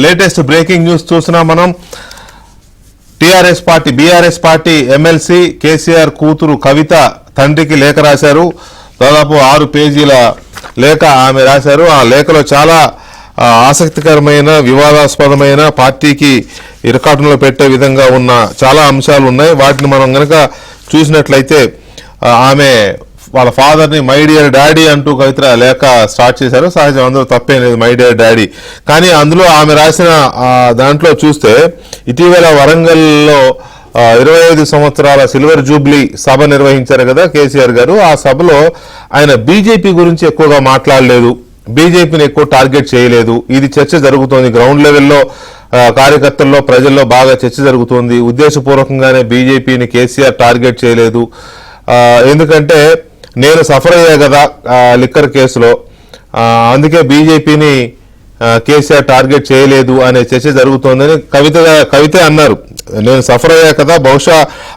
Latest breaking news చూస్తున్నాం మనం. BRS party MLC KCR కూతురు కవిత తండ్రికి లేఖ రాశారు. దాదాపు 6 పేజీల లేఖ ఆమె రాశారు. ఆ లేఖలో చాలా ఆసక్తికరమైన, వివాదాస్పదమైన, పార్టీకి ఇరకాటంలో పెట్టే విధంగా ఉన్న చాలా అంశాలు ఉన్నాయి. వాటిని మనం గనక చూసినట్లయితే ఆమె వాళ్ళ ఫాదర్ని మై డియర్ డాడీ అంటూ కవిత లేఖ స్టార్ట్ చేశారు. సహజం, అందులో తప్పేం లేదు, మై డియర్ డాడీ. కానీ అందులో ఆమె రాసిన దాంట్లో చూస్తే ఇటీవల వరంగల్లో 25 సంవత్సరాల సిల్వర్ జూబ్లీ సభ నిర్వహించారు కదా కేసీఆర్ గారు. ఆ సభలో ఆయన బీజేపీ గురించి ఎక్కువగా మాట్లాడలేదు, బీజేపీని ఎక్కువ టార్గెట్ చేయలేదు. ఇది చర్చ జరుగుతోంది గ్రౌండ్ లెవెల్లో, కార్యకర్తల్లో, ప్రజల్లో బాగా చర్చ జరుగుతోంది. ఉద్దేశపూర్వకంగానే బీజేపీని కేసీఆర్ టార్గెట్ చేయలేదు. ఎందుకంటే నేను సఫర్ అయ్యా కదా లిక్కర్ కేసులో, అందుకే బీజేపీని కేసీఆర్ టార్గెట్ చేయలేదు అనే చర్చ జరుగుతోందని కవితే అన్నారు. నేను సఫర్ అయ్యా కదా, బహుశా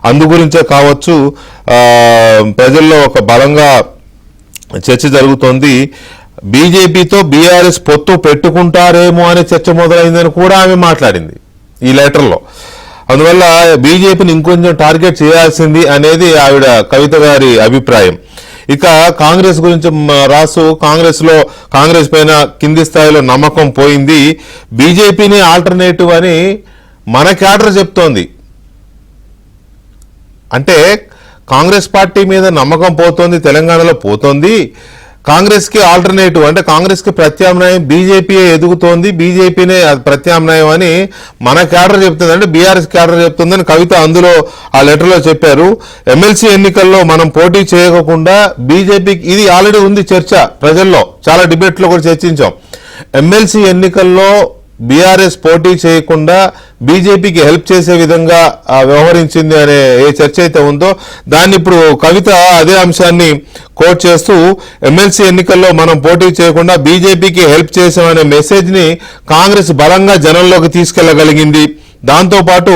అందు గురించే కావచ్చు ప్రజల్లో ఒక బలంగా చర్చ జరుగుతోంది. బీజేపీతో బీఆర్ఎస్ పొత్తు పెట్టుకుంటారేమో అనే చర్చ మొదలైందని కూడా ఆమె మాట్లాడింది ఈ లెటర్లో. అందువల్ల బీజేపీని ఇంకొంచెం టార్గెట్ చేయాల్సింది అనేది ఆవిడ కవిత గారి అభిప్రాయం. ఇక కాంగ్రెస్ గురించి రాసు, కాంగ్రెస్ పైన కింది స్థాయిలో నమ్మకం పోయింది, బీజేపీని ఆల్టర్నేటివ్ అని మన క్యాడర్ చెప్తోంది. అంటే కాంగ్రెస్ పార్టీ మీద నమ్మకం పోతోంది, తెలంగాణలో పోతోంది. కాంగ్రెస్కి ఆల్టర్నేటివ్ అంటే కాంగ్రెస్కి ప్రత్యామ్నాయం బీజేపీ ఎదుగుతోంది, బీజేపీనే ప్రత్యామ్నాయం అని మన క్యాడర్ చెప్తుంది, అంటే బీఆర్ఎస్ క్యాడర్ చెప్తుందని కవిత అందులో ఆ లెటర్లో చెప్పారు. ఎమ్మెల్సీ ఎన్నికల్లో మనం పోటీ చేయకుండా బీజేపీకి, ఇది ఆల్రెడీ ఉంది చర్చ ప్రజల్లో, చాలా డిబేట్లో కూడా చర్చించాం. ఎమ్మెల్సీ ఎన్నికల్లో బీఆర్ఎస్ పోటీ చేయకుండా బీజేపీకి హెల్ప్ చేసే విధంగా వ్యవహరించింది అనే ఏ చర్చ అయితే ఉందో దాన్ని ఇప్పుడు కవిత అదే అంశాన్ని కోట్ చేస్తూ, ఎమ్మెల్సీ ఎన్నికల్లో మనం పోటీ చేయకుండా బీజేపీకి హెల్ప్ చేసామనే మెసేజ్ని కాంగ్రెస్ బలంగా జనంలోకి తీసుకెళ్లగలిగింది. దాంతోపాటు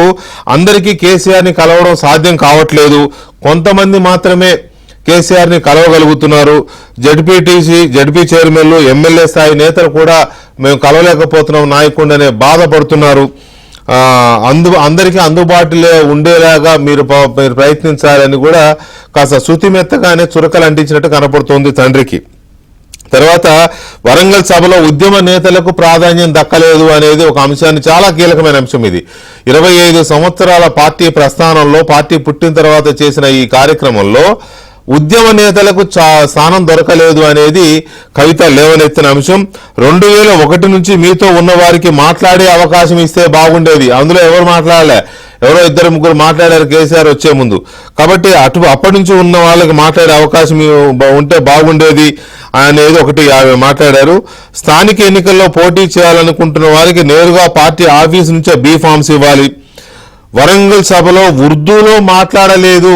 అందరికీ కేసీఆర్ని కలవడం సాధ్యం కావట్లేదు, కొంతమంది మాత్రమే కేసీఆర్ని కలవగలుగుతున్నారు. జడ్పీ చైర్మన్లు, ఎమ్మెల్యే స్థాయి నేతలు కూడా మేము కలవలేకపోతున్నాం నాయకుడు అనే బాధపడుతున్నారు. అందరికీ అందుబాటులో ఉండేలాగా మీరు ప్రయత్నించాలని కూడా కాస్త శృతిమెత్తగానే చురకలు అంటించినట్టు కనపడుతోంది తండ్రికి. తర్వాత వరంగల్ సభలో ఉద్యమ నేతలకు ప్రాధాన్యం దక్కలేదు అనేది ఒక అంశాన్ని, చాలా కీలకమైన అంశం ఇది. 25 సంవత్సరాల పార్టీ ప్రస్థానంలో, పార్టీ పుట్టిన తర్వాత చేసిన ఈ కార్యక్రమంలో ఉద్యమ నేతలకు స్థానం దొరకలేదు అనేది కవిత లేవనెత్తిన అంశం. 2001 నుంచి మీతో ఉన్న వారికి మాట్లాడే అవకాశం ఇస్తే బాగుండేది. అందులో ఎవరు మాట్లాడలే, ఎవరో 2-3 మాట్లాడారు కేసీఆర్ వచ్చే ముందు. కాబట్టి అప్పటి నుంచి ఉన్న వాళ్ళకి మాట్లాడే అవకాశం ఉంటే బాగుండేది అనేది ఒకటి ఆమె మాట్లాడారు. స్థానిక ఎన్నికల్లో పోటీ చేయాలనుకుంటున్న వారికి నేరుగా పార్టీ ఆఫీస్ నుంచే బీ ఫామ్స్ ఇవ్వాలి. వరంగల్ సభలో ఉర్దూలో మాట్లాడలేదు,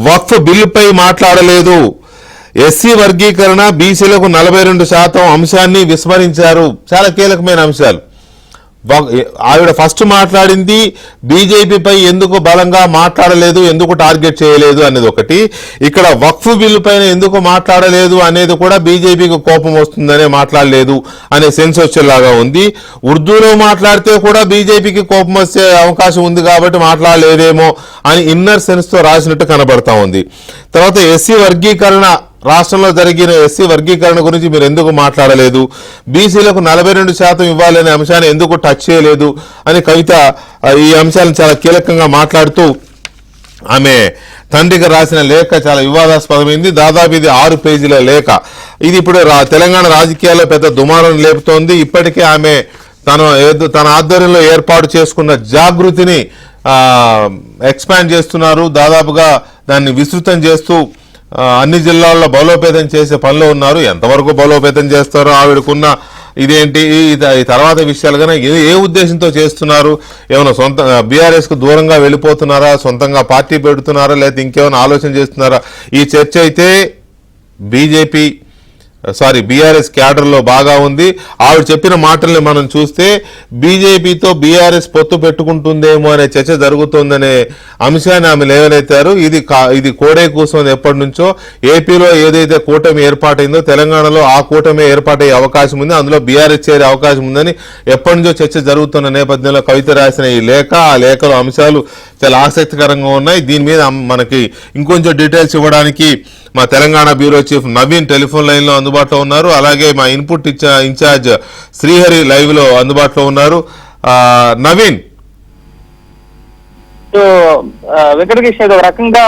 వక్ఫ్ బిల్లుపై మాట్లాడలేదు, ఎస్సీ వర్గీకరణ, బీసీలకు 42% అంశాన్ని విస్మరించారు. చాలా కీలకమైన అంశాలు. ఆవిడ ఫస్ట్ మాట్లాడింది బీజేపీపై ఎందుకు బలంగా మాట్లాడలేదు, ఎందుకు టార్గెట్ చేయలేదు అనేది ఒకటి. ఇక్కడ వక్ఫ్ బిల్లు పైన ఎందుకు మాట్లాడలేదు అనేది కూడా బీజేపీకి కోపం వస్తుందనే మాట్లాడలేదు అనే సెన్స్ వచ్చేలాగా ఉంది. ఉర్దూలో మాట్లాడితే కూడా బీజేపీకి కోపం వచ్చే అవకాశం ఉంది కాబట్టి మాట్లాడలేదేమో అని ఇన్నర్ సెన్స్ తో రాసినట్టు కనబడతా ఉంది. తర్వాత ఎస్సీ వర్గీకరణ, రాష్ట్రంలో జరిగిన ఎస్సీ వర్గీకరణ గురించి మీరు ఎందుకు మాట్లాడలేదు, బీసీలకు 42% ఇవ్వాలనే అంశాన్ని ఎందుకు టచ్ చేయలేదు అని కవిత ఈ అంశాలను చాలా కీలకంగా మాట్లాడుతూ ఆమె తండ్రికి రాసిన లేఖ చాలా వివాదాస్పదమైంది. దాదాపు ఇది 6 పేజీల లేఖ. ఇది ఇప్పుడు తెలంగాణ రాజకీయాల్లో పెద్ద దుమారం లేపుతోంది. ఇప్పటికే ఆమె తన ఆధ్వర్యంలో ఏర్పాటు చేసుకున్న జాగృతిని ఎక్స్పాండ్ చేస్తున్నారు, దాదాపుగా దాన్ని విస్తృతం చేస్తూ అన్ని జిల్లాల్లో బలోపేతం చేసే పనిలో ఉన్నారు. ఎంతవరకు బలోపేతం చేస్తారో, ఆవిడకున్న ఇదేంటి ఈ తర్వాత విషయాలు కానీ ఏ ఉద్దేశంతో చేస్తున్నారు, ఏమైనా సొంత బీఆర్ఎస్ కు దూరంగా వెళ్ళిపోతున్నారా, సొంతంగా పార్టీ పెడుతున్నారా, లేకపోతే ఇంకేమైనా ఆలోచన చేస్తున్నారా, ఈ చర్చ అయితే బీజేపీ బీఆర్ఎస్ క్యాడర్ లో బాగా ఉంది. ఆవిడ చెప్పిన మాటల్ని మనం చూస్తే బీజేపీతో బీఆర్ఎస్ పొత్తు పెట్టుకుంటుందేమో అనే చర్చ జరుగుతోందనే అంశాన్ని ఆమె లేవనెత్తారు. ఇది కోడే కూర్చొని ఎప్పటి నుంచో ఏపీలో ఏదైతే కూటమి ఏర్పాటైందో తెలంగాణలో ఆ కూటమి ఏర్పాటయ్యే అవకాశం ఉంది, అందులో బీఆర్ఎస్ చేరే అవకాశం ఉందని ఎప్పటి నుంచో చర్చ జరుగుతున్న నేపథ్యంలో కవిత రాసిన ఈ లేఖ, ఆ లేఖలో అంశాలు చాలా ఆసక్తికరంగా ఉన్నాయి. దీని మీద మనకి ఇంకొంచెం డీటెయిల్స్ ఇవ్వడానికి మా Telangana bureau chief Naveen telephone line లో అందుబాటులో ఉన్నారు. అలాగే మా ఇన్పుట్ ఇన్ఛార్జ్ శ్రీహరి లైవ్ లో అందుబాటులో ఉన్నారు. నవీన్, సో వెంకటకృష్ణ, ఒక రకంగా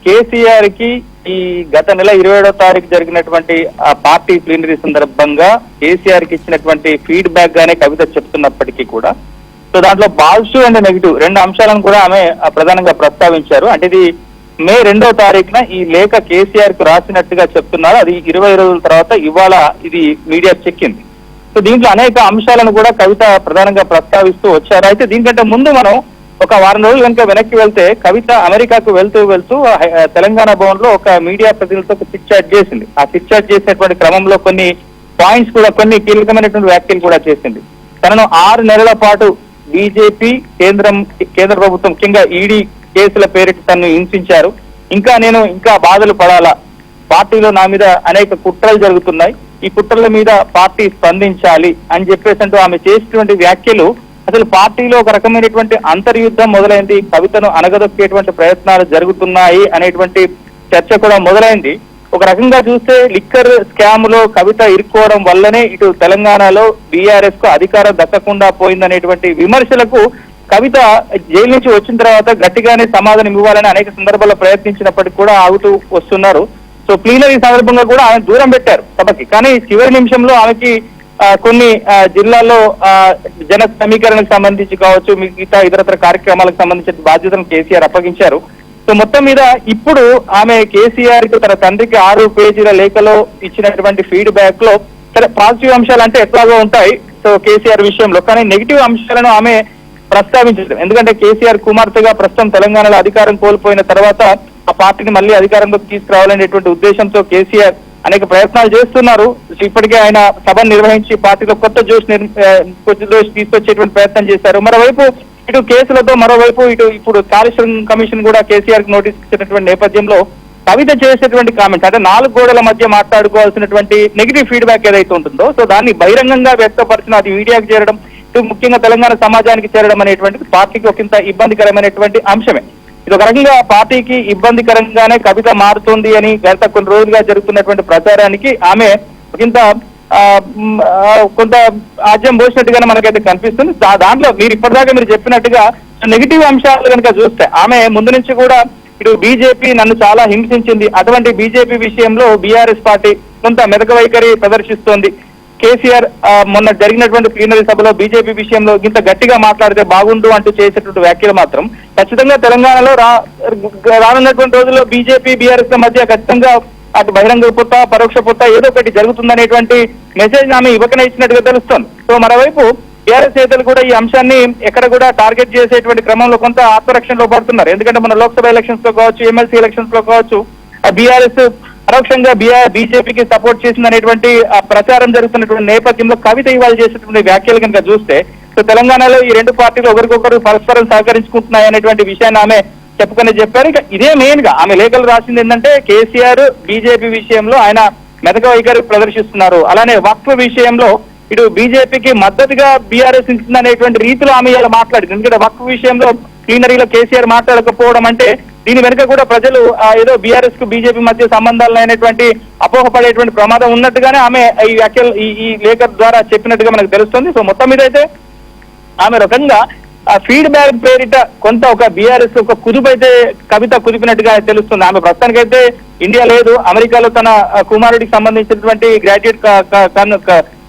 కేసీఆర్ కి ఈ గత నెల 27వ తారీఖు జరిగినటువంటి ఆ పార్టీ ప్లీనరీ సందర్భంగా కేసీఆర్ కి ఇచ్చినటువంటి ఫీడ్బ్యాక్ గానే కవిత చెప్తున్నప్పటికీ కూడా సో దాంట్లో పాజిటివ్ అండ్ నెగిటివ్ రెండు అంశాలను కూడా ఆమె ప్రధానంగా ప్రస్తావించారు. అంటే ఇది మే 2వ తారీఖున ఈ లేఖ కేసీఆర్ కు రాసినట్టుగా చెప్తున్నారు. అది 20 రోజుల తర్వాత ఇవాళ ఇది మీడియా చెక్కింది. సో దీంట్లో అనేక అంశాలను కూడా కవిత ప్రధానంగా ప్రస్తావిస్తూ వచ్చారు. అయితే దీనికంటే ముందు మనం ఒక వారం రోజులు కనుక వెనక్కి వెళ్తే కవిత అమెరికాకు వెళ్తూ తెలంగాణ భవన్ లో ఒక మీడియా ప్రతినిధులతో చిట్ చాట్ చేసింది. ఆ చిట్ చాట్ చేసినటువంటి క్రమంలో కొన్ని పాయింట్స్ కూడా, కొన్ని కీలకమైనటువంటి వ్యాఖ్యలు కూడా చేసింది. తనను 6 నెలల పాటు బీజేపీ కేంద్ర ప్రభుత్వం ముఖ్యంగా ఈడీ కేసుల పేరిట తనను హింసించారు. నేను ఇంకా బాధలు పడాలా, పార్టీలో నా మీద అనేక కుట్రలు జరుగుతున్నాయి, ఈ కుట్రల మీద పార్టీ స్పందించాలి అని చెప్పేసి అంటూ ఆమె చేసినటువంటి వ్యాఖ్యలు అసలు పార్టీలో ఒక రకమైనటువంటి అంతర్యుద్ధం మొదలైంది, కవితను అనగదొక్కేటువంటి ప్రయత్నాలు జరుగుతున్నాయి అనేటువంటి చర్చ కూడా మొదలైంది. ఒక రకంగా చూస్తే లిక్కర్ స్కామ్ లో కవిత ఇరుక్కోవడం వల్లనే ఇటు తెలంగాణలో బీఆర్ఎస్ కు అధికారం దక్కకుండా పోయిందనేటువంటి విమర్శలకు కవిత జైలు నుంచి వచ్చిన తర్వాత గట్టిగానే సమాధానం ఇవ్వాలని అనేక సందర్భాల్లో ప్రయత్నించినప్పటికీ కూడా ఆగుతూ వస్తున్నారు. సో ప్లీనరీ సందర్భంగా కూడా ఆమె దూరం పెట్టారు సభకి. కానీ చివరి నిమిషంలో ఆమెకి కొన్ని జిల్లాల్లో జన సమీకరణకు సంబంధించి కావచ్చు, మిగతా ఇతరత్ర కార్యక్రమాలకు సంబంధించిన బాధ్యతను కేసీఆర్ అప్పగించారు. సో మొత్తం మీద ఇప్పుడు ఆమె కేసీఆర్ కు తన తండ్రికి 6 పేజీల లేఖలో ఇచ్చినటువంటి ఫీడ్బ్యాక్ లో సరే పాజిటివ్ అంశాలు అంటే ఎట్లాగో ఉంటాయి సో కేసీఆర్ విషయంలో, కానీ నెగిటివ్ అంశాలను ఆమె ప్రస్తావించదు. ఎందుకంటే కేసీఆర్ కుమార్తెగా ప్రస్తుతం తెలంగాణలో అధికారం కోల్పోయిన తర్వాత ఆ పార్టీని మళ్ళీ అధికారంలోకి తీసుకురావాలనేటువంటి ఉద్దేశంతో కేసీఆర్ అనేక ప్రయత్నాలు చేస్తున్నారు. ఇప్పటికే ఆయన సభను నిర్వహించి పార్టీలో కొత్త జోష్ తీసుకొచ్చేటువంటి ప్రయత్నం చేశారు. మరోవైపు ఇటు కేసులతో, మరోవైపు ఇప్పుడు కాళేశ్వరం కమిషన్ కూడా కేసీఆర్ కు నోటీస్ ఇచ్చినటువంటి నేపథ్యంలో కవిత చేసేటువంటి కామెంట్స్ అంటే 4 గోడల మధ్య మాట్లాడుకోవాల్సినటువంటి నెగిటివ్ ఫీడ్బ్యాక్ ఏదైతే ఉంటుందో సో దాన్ని బహిరంగంగా వ్యక్తపరిచిన అది మీడియాకు చేరడం, ముఖ్యంగా తెలంగాణ సమాజానికి చేరడం అనేటువంటిది పార్టీకి ఒకంత ఇబ్బందికరమైనటువంటి అంశమే. ఇది ఒక రకంగా పార్టీకి ఇబ్బందికరంగానే కవిత మారుతుంది అని గత కొన్ని రోజులుగా జరుగుతున్నటువంటి ప్రచారానికి ఆమె కొంత ఆజ్యం పోసినట్టుగానే మనకైతే కనిపిస్తుంది. దాంట్లో మీరు ఇప్పటిదాకా మీరు చెప్పినట్టుగా నెగిటివ్ అంశాలు కనుక చూస్తే ఆమె ముందు నుంచి కూడా ఇటు బీజేపీ నన్ను చాలా హింసించింది, అటువంటి బీజేపీ విషయంలో బీఆర్ఎస్ పార్టీ కొంత మెతక వైఖరి ప్రదర్శిస్తోంది. కేసీఆర్ మొన్న జరిగినటువంటి ప్లీనరీ సభలో బీజేపీ విషయంలో ఇంత గట్టిగా మాట్లాడితే బాగుండు అంటూ చేసేటువంటి వ్యాఖ్యలు మాత్రం ఖచ్చితంగా తెలంగాణలో రానున్నటువంటి రోజుల్లో బీజేపీ బీఆర్ఎస్ మధ్య ఖచ్చితంగా అటు బహిరంగ పొత్త, పరోక్ష పొత్త ఏదో ఒకటి జరుగుతుందనేటువంటి మెసేజ్ ఆమె ఇవ్వకనే ఇచ్చినట్టుగా తెలుస్తోంది. సో మరోవైపు టీఆర్ఎస్ నేతలు కూడా ఈ అంశాన్ని ఎక్కడ కూడా టార్గెట్ చేసేటువంటి క్రమంలో కొంత ఆత్మరక్షణలో పడుతున్నారు. ఎందుకంటే మన లోక్సభ ఎలక్షన్స్ లో కావచ్చు, ఎమ్మెల్సీ ఎలక్షన్స్ లో కావచ్చు బీఆర్ఎస్ పరోక్షంగా బీజేపీకి సపోర్ట్ చేసిందనేటువంటి ప్రచారం జరుగుతున్నటువంటి నేపథ్యంలో కవిత ఇవాళ చేసేటువంటి వ్యాఖ్యలు కనుక చూస్తే సో తెలంగాణలో ఈ రెండు పార్టీలు ఒకరికొకరు పరస్పరం సహకరించుకుంటున్నాయి అనేటువంటి విషయాన్ని ఆమె చెప్పుకునే చెప్పారు. ఇక ఇదే మెయిన్ గా ఆమె లేఖలు రాసింది ఏంటంటే కేసీఆర్ బీజేపీ విషయంలో ఆయన మెతక వైఖరి ప్రదర్శిస్తున్నారు, అలానే వక్ఫ్ విషయంలో ఇటు బీజేపీకి మద్దతుగా బీఆర్ఎస్ ఇస్తుందనేటువంటి రీతిలో ఆమె ఇలా మాట్లాడింది. ఎందుకంటే వక్ఫ్ విషయంలో ప్లీనరీలో కేసీఆర్ మాట్లాడకపోవడం అంటే దీని వెనుక కూడా ప్రజలు ఏదో బీఆర్ఎస్ కు బీజేపీ మధ్య సంబంధాలు అనేటువంటి అపోహపడేటువంటి ప్రమాదం ఉన్నట్టుగానే ఆమె ఈ వ్యాఖ్యలు ఈ లేఖ ద్వారా చెప్పినట్టుగా మనకు తెలుస్తుంది. సో మొత్తం మీద అయితే ఆమె రకంగా ఫీడ్బ్యాక్ పేరిట కొంత ఒక బీఆర్ఎస్ ఒక కుదుపైతే కవిత కుదిపినట్టుగా తెలుస్తుంది. ఆమె ప్రస్తుతానికైతే ఇండియా లేదు, అమెరికాలో తన కుమారుడికి సంబంధించినటువంటి గ్రాడ్యుయేట్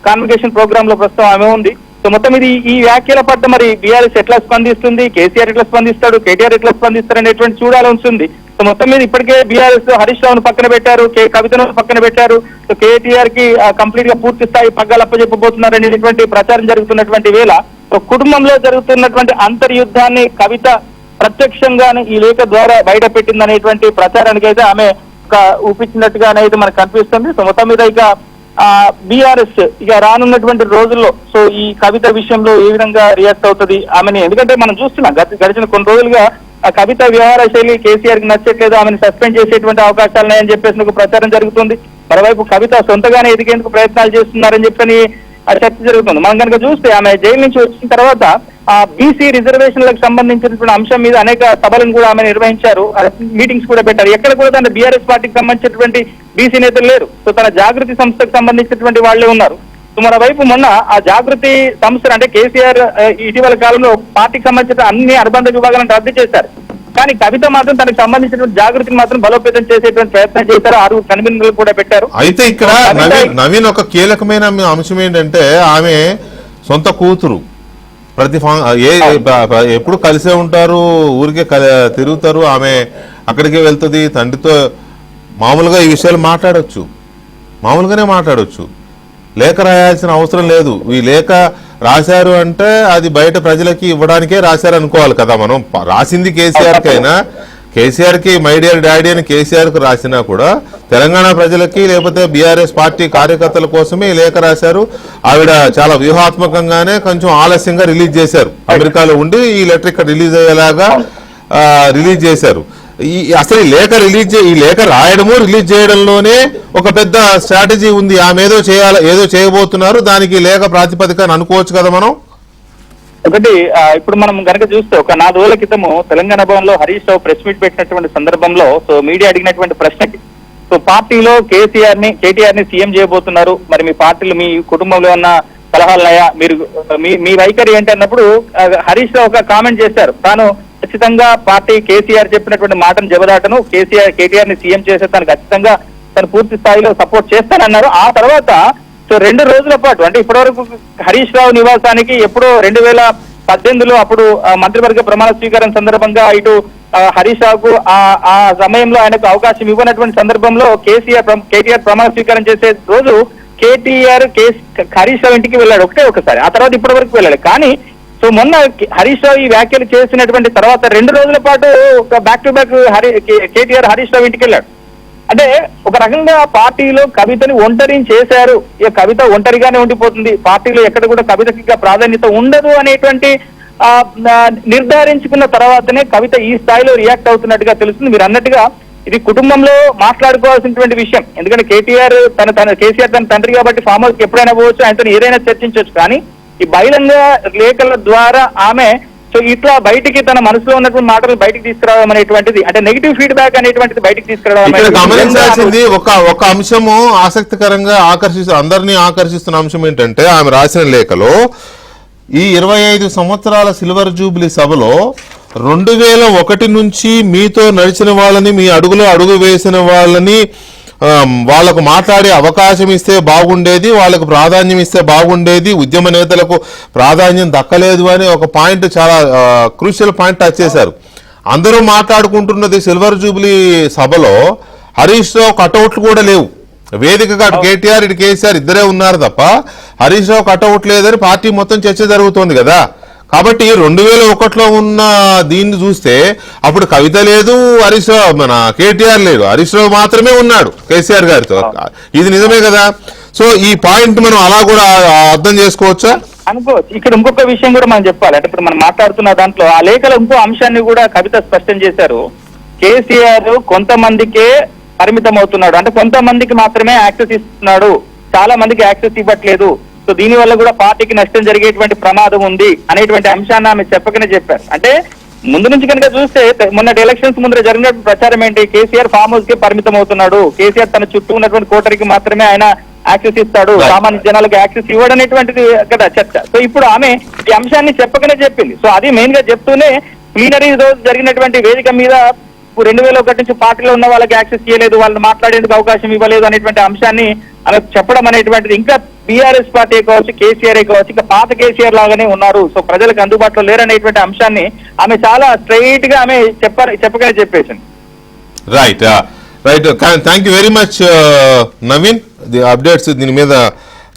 కాన్వకేషన్ ప్రోగ్రామ్ లో ప్రస్తుతం ఆమె ఉంది. సో మొత్తం ఇది ఈ వ్యాఖ్యల పట్ల మరి బీఆర్ఎస్ ఎట్లా స్పందిస్తుంది, కేసీఆర్ ఎట్లా స్పందిస్తాడు, కేటీఆర్ ఎట్లా స్పందిస్తారు అనేటువంటి చూడాల్సి ఉంది. సో మొత్తం మీద ఇప్పటికే బీఆర్ఎస్ హరీష్ రావును పక్కన పెట్టారు, కవితను పక్కన పెట్టారు. సో కేటీఆర్ కి కంప్లీట్ గా పూర్తి స్థాయి పగ్గాలు అప్పచెప్పబోతున్నారు అనేటువంటి ప్రచారం జరుగుతున్నటువంటి వేళ కుటుంబంలో జరుగుతున్నటువంటి అంతర్యుద్ధాన్ని కవిత ప్రత్యక్షంగానే ఈ లేఖ ద్వారా బయట పెట్టిందనేటువంటి ప్రచారానికి అయితే ఆమె ఊపించినట్టుగా అనేది మనకు కనిపిస్తుంది. సో మొత్తం మీద ఇక బీఆర్ఎస్ ఇక రానున్నటువంటి రోజుల్లో సో ఈ కవిత విషయంలో ఏ విధంగా రియాక్ట్ అవుతుంది ఆమెని, ఎందుకంటే మనం చూస్తున్నాం గడిచిన కొన్ని రోజులుగా ఆ కవిత వ్యవహార శైలి కేసీఆర్ కి నచ్చట్లేదు, ఆమెను సస్పెండ్ చేసేటువంటి అవకాశాలు ఉన్నాయని చెప్పేసి ఒక ప్రచారం జరుగుతుంది. మరోవైపు కవిత సొంతగానే ఎదిగేందుకు ప్రయత్నాలు చేస్తున్నారని చెప్పని ఆ చర్చ జరుగుతుంది. మనం కనుక చూస్తే ఆమె జైలు నుంచి వచ్చిన తర్వాత ఆ బీసీ రిజర్వేషన్లకు సంబంధించినటువంటి అంశం మీద అనేక సభలను కూడా ఆమె నిర్వహించారు, మీటింగ్స్ కూడా పెట్టారు. ఎక్కడ కూడా తన బీఆర్ఎస్ పార్టీకి సంబంధించినటువంటి బీసీ నేతలు లేరు. సో తన జాగృతి సంస్థకు సంబంధించినటువంటి వాళ్లే ఉన్నారు. సో మరోవైపు మొన్న ఆ జాగృతి సంస్థ అంటే కేసీఆర్ ఇటీవల కాలంలో పార్టీకి సంబంధించిన అన్ని అనుబంధ విభాగాలను రద్దు చేశారు. కానీ కవిత మాత్రం తనకు సంబంధించినటువంటి జాగృతిని మాత్రం బలోపేతం చేసేటువంటి ప్రయత్నం చేశారు. 6 కన్వీనర్లు కూడా పెట్టారు. అయితే ఇక్కడ నవీన్ ఒక కీలకమైన అంశం ఏంటంటే ఆమె సొంత కూతురు ఎప్పుడు కలిసే ఉంటారు, ఊరికే తిరుగుతారు, ఆమె అక్కడికే వెళ్తుంది తండ్రితో. మామూలుగా ఈ విషయాలు మామూలుగానే మాట్లాడొచ్చు, లేఖ రాయాల్సిన అవసరం లేదు. ఈ లేఖ రాశారు అంటే అది బయట ప్రజలకి ఇవ్వడానికే రాశారు అనుకోవాలి కదా. మనం రాసింది కేసీఆర్ కి మై డియర్ డాడీ అని కేసీఆర్ కు రాసినా కూడా తెలంగాణ ప్రజలకి లేకపోతే బీఆర్ఎస్ పార్టీ కార్యకర్తల కోసమే ఈ లేఖ రాశారు. ఆవిడ చాలా వ్యూహాత్మకంగానే కొంచెం ఆలస్యంగా రిలీజ్ చేశారు. అమెరికాలో ఉండి ఈ లెటర్ ఇక్కడ రిలీజ్ అయ్యేలాగా రిలీజ్ చేశారు. అసలు ఈ లేఖ రాయడము రిలీజ్ చేయడంలోనే ఒక పెద్ద స్ట్రాటజీ ఉంది. ఆమె ఏదో చేయబోతున్నారు, దానికి లేఖ ప్రాతిపదిక అనుకోవచ్చు కదా మనం. ఒకటి ఇప్పుడు మనం కనుక చూస్తే ఒక 4 రోజుల క్రితము తెలంగాణ భవన్ లో హరీష్ రావు ప్రెస్ మీట్ పెట్టినటువంటి సందర్భంలో సో మీడియా అడిగినటువంటి ప్రశ్నకి సో పార్టీలో కేటీఆర్ ని సీఎం చేయబోతున్నారు, మరి మీ పార్టీలో మీ కుటుంబంలో ఉన్న సలహాలున్నాయా, మీరు మీ వైఖరి ఏంటి అన్నప్పుడు హరీష్ రావు ఒక కామెంట్ చేశారు. తాను ఖచ్చితంగా పార్టీ కేసీఆర్ చెప్పినటువంటి మాటను జబదాటను, కేటీఆర్ ని సీఎం చేసే తను ఖచ్చితంగా తను పూర్తి స్థాయిలో సపోర్ట్ చేస్తానన్నారు. ఆ తర్వాత సో 2 రోజుల పాటు అంటే ఇప్పటివరకు హరీష్ రావు నివాసానికి ఎప్పుడో 2018లో అప్పుడు మంత్రివర్గ ప్రమాణ స్వీకారం సందర్భంగా ఇటు హరీష్ రావుకు ఆ సమయంలో ఆయనకు అవకాశం ఇవ్వనటువంటి సందర్భంలో కేటీఆర్ ప్రమాణ స్వీకారం చేసే రోజు హరీష్ రావు ఇంటికి వెళ్ళాడు ఒకసారి. ఆ తర్వాత ఇప్పటి వరకు వెళ్ళాడు. కానీ సో మొన్న హరీష్ రావు ఈ వ్యాఖ్యలు చేసినటువంటి తర్వాత 2 రోజుల పాటు back to back KTR Harish Rao ఇంటికి వెళ్ళాడు. అంటే ఒక రకంగా పార్టీలో కవితని ఒంటరిని చేశారు, ఇక కవిత ఒంటరిగానే ఉండిపోతుంది, పార్టీలో ఎక్కడ కూడా కవితకి ప్రాధాన్యత ఉండదు అనేటువంటి నిర్ధారించుకున్న తర్వాతనే కవిత ఈ స్థాయిలో రియాక్ట్ అవుతున్నట్టుగా తెలుస్తుంది. మీరు అన్నట్టుగా ఇది కుటుంబంలో మాట్లాడుకోవాల్సినటువంటి విషయం. ఎందుకంటే కేసీఆర్ తన తండ్రి కాబట్టి ఫామ్ హౌస్ ఎప్పుడైనా పోవచ్చు, ఆయనతో ఏదైనా చర్చించవచ్చు. కానీ ఈ బహిరంగ లేఖల ద్వారా ఆమె సో ఇట్లా బయటికి తన మనసులో ఉన్నటువంటి మాటలు బయటికి తీసుకురావడం అనేటువంటిది అంటే నెగిటివ్ ఫీడ్బ్యాక్ అనేటువంటిది బయటికి తీసుకురావడం. గమనించాల్సింది ఒక అంశము ఆసక్తికరంగా అందరినీ ఆకర్షిస్తున్న అంశం ఏంటంటే ఆమె రాసిన లేఖలో ఈ 25 సంవత్సరాల సిల్వర్ జూబ్లీ సభలో 2001 నుంచి మీతో నడిచిన వాళ్ళని, మీ అడుగులో అడుగు వేసిన వాళ్ళని వాళ్లకు మాట్లాడే అవకాశం ఇస్తే బాగుండేది, వాళ్ళకు ప్రాధాన్యం ఇస్తే బాగుండేది, ఉద్యమ నేతలకు ప్రాధాన్యం దక్కలేదు అని ఒక పాయింట్, చాలా క్రూషియల్ పాయింట్ టచ్ చేశారు. అందరూ మాట్లాడుకుంటున్నది సిల్వర్ జూబ్లీ సభలో హరీష్ రావు కటౌట్లు కూడా లేవు. వేదికగా అటు కేటీఆర్ ఇటు కేసీఆర్ ఇద్దరే ఉన్నారు తప్ప హరీష్ రావు కటౌట్ లేదని పార్టీ మొత్తం చర్చ జరుగుతోంది కదా. కాబట్టి 2001లో ఉన్న దీన్ని చూస్తే అప్పుడు కవిత లేదు, హరీష్ రావు మన కేటీఆర్ లేడు, హరీష్ రావు మాత్రమే ఉన్నాడు కేసీఆర్ గారితో. ఇది నిజమే కదా. సో ఈ పాయింట్ మనం అలా కూడా అర్థం చేసుకోవచ్చా? అనుకోవచ్చు. ఇక్కడ ఇంకొక విషయం కూడా మనం చెప్పాలి. అంటే ఇప్పుడు మనం మాట్లాడుతున్న దాంట్లో ఆ లేఖలో ఇంకో అంశాన్ని కూడా కవిత స్పష్టం చేశారు. కేసీఆర్ కొంతమందికే పరిమితం అవుతున్నాడు, అంటే కొంతమందికి మాత్రమే యాక్సెస్ ఇస్తున్నాడు, చాలా మందికి యాక్సెస్ ఇవ్వట్లేదు, సో దీని వల్ల కూడా పార్టీకి నష్టం జరిగేటువంటి ప్రమాదం ఉంది అనేటువంటి అంశాన్ని ఆమె చెప్పకనే చెప్పారు. అంటే ముందు నుంచి కనుక చూస్తే మొన్నటి ఎలక్షన్స్ ముందర జరిగినటువంటి ప్రచారం ఏంటి, కేసీఆర్ ఫామ్ హౌస్ కి పరిమితం అవుతున్నాడు, కేసీఆర్ తన చుట్టూ ఉన్నటువంటి కోటరికి మాత్రమే ఆయన యాక్సెస్ ఇస్తాడు, సామాన్య జనాలకు యాక్సెస్ ఇవ్వడనేటువంటిది కదా చర్చ. సో ఇప్పుడు ఆమె ఈ అంశాన్ని చెప్పకనే చెప్పింది. సో అది మెయిన్ గా చెప్తూనే ప్లీనరీ రోజు జరిగినటువంటి వేదిక మీద 2001 నుంచి పార్టీలో ఉన్న వాళ్ళకి యాక్సెస్ చేయలేదు, వాళ్ళని మాట్లాడేందుకు అవకాశం ఇవ్వలేదు అనేటువంటి అంశాన్ని అలా చెప్పడం అనేటువంటిది ఇంకా బీఆర్ఎస్ పార్టీ కావచ్చు, కేసీఆర్ కావచ్చు, ఇంకా పాత కేసీఆర్ లాగానే ఉన్నారు, సో ప్రజలకు అందుబాటులో లేరనేటువంటి అంశాన్ని ఆమె చాలా స్ట్రైట్ గా ఆమె చెప్పకనే చెప్పేసింది. Right right thank you very much Naveen, the updates దీని మీద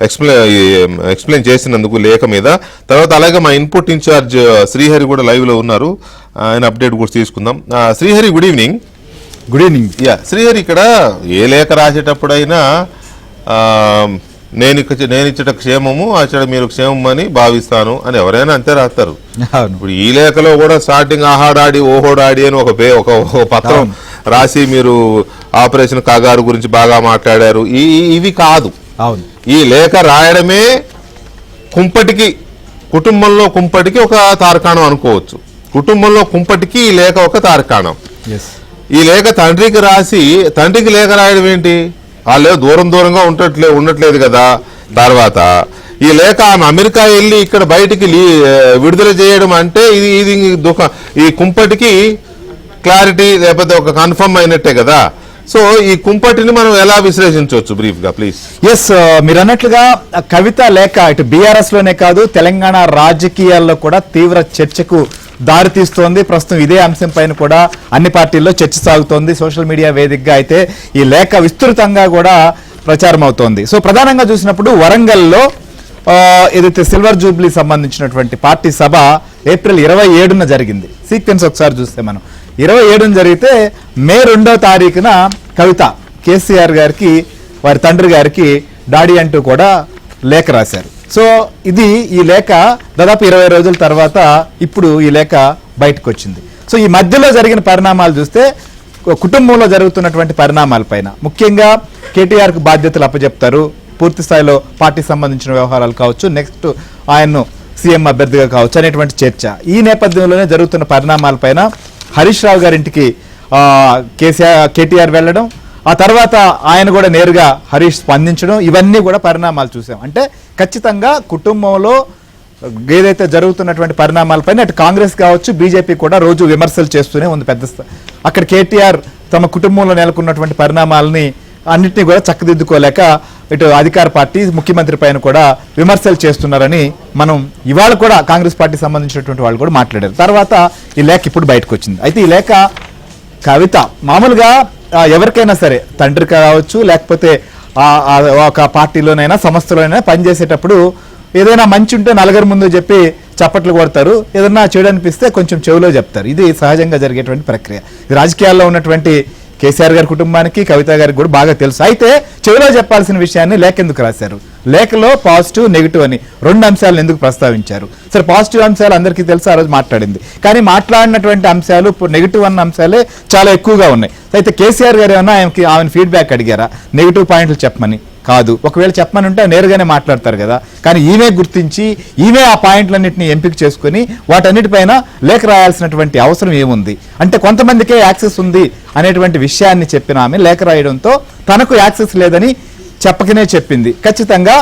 ఎక్స్ప్లెయిన్ చేసినందుకు లేఖ మీద. తర్వాత అలాగే మా ఇన్పుట్ ఇన్ఛార్జ్ శ్రీహరి కూడా లైవ్ లో ఉన్నారు, ఆయన అప్డేట్ కూడా తీసుకుందాం. Srihari, good evening. Good evening. Srihari, ఇక్కడ ఏ లేఖ రాసేటప్పుడైనా నేను ఇచ్చట క్షేమము అచ్చట మీరు క్షేమం అని భావిస్తాను అని ఎవరైనా అంతే రాస్తారు. ఇప్పుడు ఈ లేఖలో కూడా స్టార్టింగ్ ఆహాడాడి ఓహోడాడి అని ఒక పత్రం రాసి మీరు ఆపరేషన్ కాగారు గురించి బాగా మాట్లాడారు. ఇవి కాదు. ఈ లేఖ రాయడమే కుటుంబంలో కుంపటికి ఒక తార్కాణం అనుకోవచ్చు. కుటుంబంలో కుంపటికి ఈ లేఖ ఒక తార్కాణం. ఈ లేఖ తండ్రికి రాసి తండ్రికి లేఖ రాయడం ఏంటి? వాళ్ళు దూరంగా ఉండట్లేదు కదా. తర్వాత ఈ లేఖ ఆమె అమెరికా వెళ్ళి ఇక్కడ బయటికి విడుదల చేయడం అంటే ఇది ఈ కుంపటికి క్లారిటీ లేకపోతే ఒక కన్ఫర్మ్ అయినట్టే కదా. సో ఈ కుంపటిని మనం ఎలా విశ్లేషించవచ్చు బ్రీఫ్ గా ప్లీజ్? ఎస్, మీరు అన్నట్లుగా కవిత లేఖ ఇటు బీఆర్ఎస్ లోనే కాదు తెలంగాణ రాజకీయాల్లో కూడా తీవ్ర చర్చకు దారితీస్తోంది. ప్రస్తుతం ఇదే అంశం పైన కూడా అన్ని పార్టీల్లో చర్చ సాగుతోంది. సోషల్ మీడియా వేదికగా అయితే ఈ లేఖ విస్తృతంగా కూడా ప్రచారం అవుతోంది. సో ప్రధానంగా చూసినప్పుడు వరంగల్లో ఏదైతే సిల్వర్ జూబ్లీ సంబంధించినటువంటి పార్టీ సభ ఏప్రిల్ 27న జరిగింది. సీక్వెన్స్ ఒకసారి చూస్తే మనం 27న జరిగితే మే 2వ తారీఖున కవిత కేసీఆర్ గారికి వారి తండ్రి గారికి డాడీ అంటూ కూడా లేఖ రాశారు. సో ఈ లేఖ దాదాపు 20 రోజుల తర్వాత ఇప్పుడు ఈ లేఖ బయటకు వచ్చింది. సో ఈ మధ్యలో జరిగిన పరిణామాలు చూస్తే కుటుంబంలో జరుగుతున్నటువంటి పరిణామాల పైన ముఖ్యంగా కేటీఆర్కు బాధ్యతలు అప్పచెప్తారు. పూర్తి స్థాయిలో పార్టీ సంబంధించిన వ్యవహారాలు కావచ్చు, నెక్స్ట్ ఆయన్ను సీఎం అభ్యర్థిగా కావచ్చు అనేటువంటి చర్చ. ఈ నేపథ్యంలోనే జరుగుతున్న పరిణామాలపైన హరీష్ రావు గారింటికి కేటీఆర్ వెళ్ళడం, ఆ తర్వాత ఆయన కూడా నేరుగా హరీష్ స్పందించడం, ఇవన్నీ కూడా పరిణామాలు చూసాం. అంటే ఖచ్చితంగా కుటుంబంలో ఏదైతే జరుగుతున్నటువంటి పరిణామాలపైన అటు కాంగ్రెస్ కావచ్చు బీజేపీ కూడా రోజు విమర్శలు చేస్తూనే ఉంది. అక్కడ కేటీఆర్ తమ కుటుంబంలో నెలకొన్నటువంటి పరిణామాలని అన్నింటినీ కూడా చక్కదిద్దుకోలేక ఇటు అధికార పార్టీ ముఖ్యమంత్రి పైన కూడా విమర్శలు చేస్తున్నారని మనం ఇవాళ కూడా కాంగ్రెస్ పార్టీ సంబంధించినటువంటి వాళ్ళు కూడా మాట్లాడారు. తర్వాత ఈ లేఖ ఇప్పుడు బయటకు వచ్చింది. అయితే ఈ లేఖ కవిత మామూలుగా ఎవరికైనా సరే తండ్రి కావచ్చు లేకపోతే ఒక పార్టీలోనైనా సంస్థలోనైనా పనిచేసేటప్పుడు ఏదైనా మంచి ఉంటే నలుగురి ముందు చెప్పి చప్పట్లు కొడతారు, ఏదన్నా చెడు అనిపిస్తే కొంచెం చెవిలో చెప్తారు. ఇది సహజంగా జరిగేటువంటి ప్రక్రియ. ఇది రాజకీయాల్లో ఉన్నటువంటి కేసీఆర్ గారి కుటుంబానికి కవిత గారికి కూడా బాగా తెలుసు. అయితే చెవిలో చెప్పాల్సిన విషయాన్ని లేఖ ఎందుకు రాశారు? లేఖలో పాజిటివ్ నెగిటివ్ అని 2 అంశాలను ఎందుకు ప్రస్తావించారు? సరే, పాజిటివ్ అంశాలు అందరికీ తెలుసు, ఆ రోజు మాట్లాడింది. కానీ మాట్లాడినటువంటి అంశాలు ఇప్పుడు నెగిటివ్ అన్న అంశాలే చాలా ఎక్కువగా ఉన్నాయి. అయితే కేసీఆర్ గారు ఏమన్నా ఆమె ఫీడ్బ్యాక్ అడిగారా నెగిటివ్ పాయింట్లు చెప్పమని? కాదు. ఒకవేళ చెప్పమని ఉంటే నేరుగానే మాట్లాడతారు కదా. కానీ ఈమె గుర్తించి ఈమె ఆ పాయింట్లన్నింటినీ ఎంపిక చేసుకుని వాటన్నిటిపైన లేఖ రాయాల్సినటువంటి అవసరం ఏముంది? అంటే కొంతమందికే యాక్సెస్ ఉంది అనేటువంటి విషయాన్ని చెప్పిన ఆమె లేఖ రాయడంతో తనకు యాక్సెస్ లేదని చెప్పకనే చెప్పింది. ఖచ్చితంగా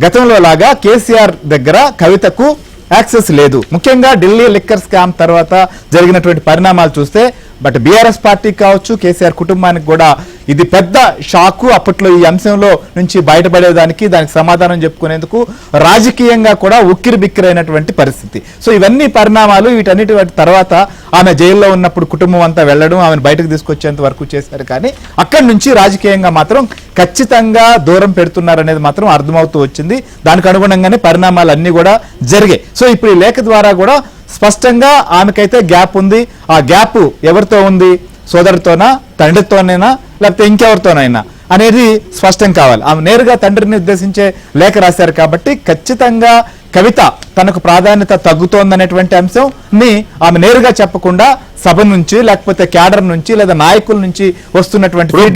గతంలో లాగా కేసీఆర్ దగ్గర కవితకు యాక్సెస్ లేదు. ముఖ్యంగా ఢిల్లీ లిక్కర్ స్కామ్ తర్వాత జరిగినటువంటి పరిణామాలు చూస్తే బట్ బీఆర్ఎస్ పార్టీ కావచ్చు కేసీఆర్ కుటుంబానికి కూడా ఇది పెద్ద షాకు. అప్పట్లో ఈ అంశంలో నుంచి బయటపడేదానికి దానికి సమాధానం చెప్పుకునేందుకు రాజకీయంగా కూడా ఉక్కిరి బిక్కిరైనటువంటి పరిస్థితి. సో ఇవన్నీ పరిణామాలు. వీటన్నిటి తర్వాత ఆమె జైల్లో ఉన్నప్పుడు కుటుంబం అంతా వెళ్ళడం, ఆమెను బయటకు తీసుకొచ్చేంత వరకు చేశారు. కానీ అక్కడి నుంచి రాజకీయంగా మాత్రం ఖచ్చితంగా దూరం పెడుతున్నారనేది మాత్రం అర్థమవుతూ వచ్చింది. దానికి అనుగుణంగానే పరిణామాలు అన్ని కూడా జరిగాయి. సో ఇప్పుడు ఈ లేఖ ద్వారా కూడా స్పష్టంగా ఆమెకైతే గ్యాప్ ఉంది. ఆ గ్యాప్ ఎవరితో ఉంది? సోదరుతోనా, తండ్రితోనైనా, లేకపోతే ఇంకెవరితోనైనా అనేది స్పష్టం కావాలి. ఆమె నేరుగా తండ్రిని ఉద్దేశించే లేఖ రాశారు కాబట్టి ఖచ్చితంగా కవిత తనకు ప్రాధాన్యత తగ్గుతోందనేటువంటి అంశంని ఆమె నేరుగా చెప్పకుండా సభ నుంచి లేకపోతే క్యాడర్ నుంచి లేదా నాయకుల నుంచి వస్తున్నటువంటి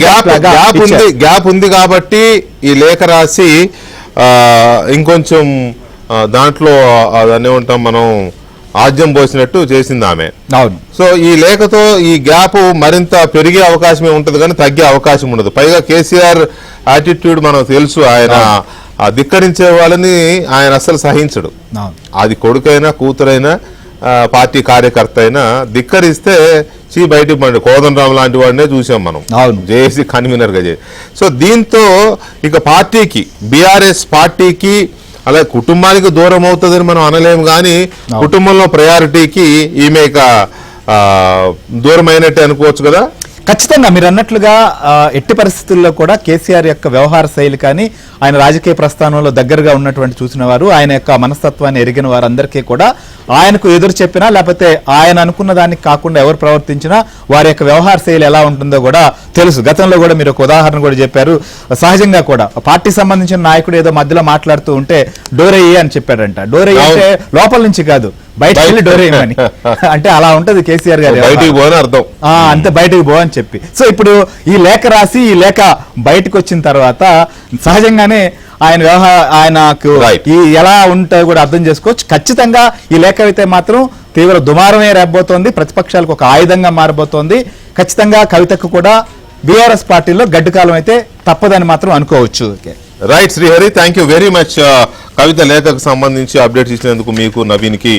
గ్యాప్ ఉంది కాబట్టి ఈ లేఖ రాసి ఇంకొంచెం దాంట్లో దాన్ని ఏమంటాం మనం ఆజ్యం పోసినట్టు చేసింది ఆమె. అవును. సో ఈ లేఖతో ఈ గ్యాప్ మరింత పెరిగే అవకాశమే ఉంటుంది కానీ తగ్గే అవకాశం ఉండదు. పైగా కేసీఆర్ యాటిట్యూడ్ మనకు తెలుసు. ఆయన ధిక్కరించే వాళ్ళని ఆయన అసలు సహించడు. అది కొడుకైనా కూతురైనా పార్టీ కార్యకర్త అయినా ధిక్కరిస్తే బయటికి పండి కోదండరామ్ లాంటి వాడినే చూసాం మనం జేఏసీ కన్వీనర్ గా చేసి. సో దీంతో ఇక పార్టీకి బీఆర్ఎస్ పార్టీకి అలాగే కుటుంబానికి దూరం అవుతుందని మనం అనలేము. కానీ కుటుంబంలో ప్రయారిటీకి ఈమె ఇక దూరం అయినట్టే అనుకోవచ్చు కదా. ఖచ్చితంగా మీరు అన్నట్లుగా ఎట్టి పరిస్థితుల్లో కూడా కేసీఆర్ యొక్క వ్యవహార శైలి కానీ ఆయన రాజకీయ ప్రస్థానంలో దగ్గరగా ఉన్నటువంటి చూసిన వారు, ఆయన యొక్క మనస్తత్వాన్ని ఎరిగిన వారందరికీ కూడా ఆయనకు ఎదురు చెప్పినా లేకపోతే ఆయన అనుకున్న దానికి కాకుండా ఎవరు ప్రవర్తించినా వారి యొక్క వ్యవహార శైలి ఎలా ఉంటుందో కూడా తెలుసు. గతంలో కూడా మీరు ఒక ఉదాహరణ కూడా చెప్పారు. సహజంగా కూడా పార్టీ సంబంధించిన నాయకుడు ఏదో మధ్యలో మాట్లాడుతూ ఉంటే డోరేయ్యే అని చెప్పాడంట. డోరేయ్య అంటే లోపల నుంచి కాదు, బయట వెళ్ళి డోరేయమని. అంటే అలా ఉంటది కేసీఆర్ గారు. బయటికి పోని అర్థం అంతే, బయటకు పో అని చెప్పి. సో ఇప్పుడు ఈ లేఖ రాసి ఈ లేఖ బయటకు వచ్చిన తర్వాత సహజంగానే ఆయనకు ఈ ఎలా ఉంటుందో కూడా అర్థం చేసుకోవచ్చు. ఖచ్చితంగా ఈ లేఖ అయితే మాత్రం తీవ్ర దుమారమే రేపబోతోంది, ప్రతిపక్షాలకు ఒక ఆయుధంగా మారబోతోంది. ఖచ్చితంగా కవితకు కూడా బీఆర్ఎస్ పార్టీలో గడ్డుకాలం అయితే తప్పదని మాత్రం అనుకోవచ్చు. Right Srihari, thank you very much. Kavitha లేఖకు సంబంధించి అప్డేట్స్ ఇచ్చినందుకు మీకు, నవీన్కి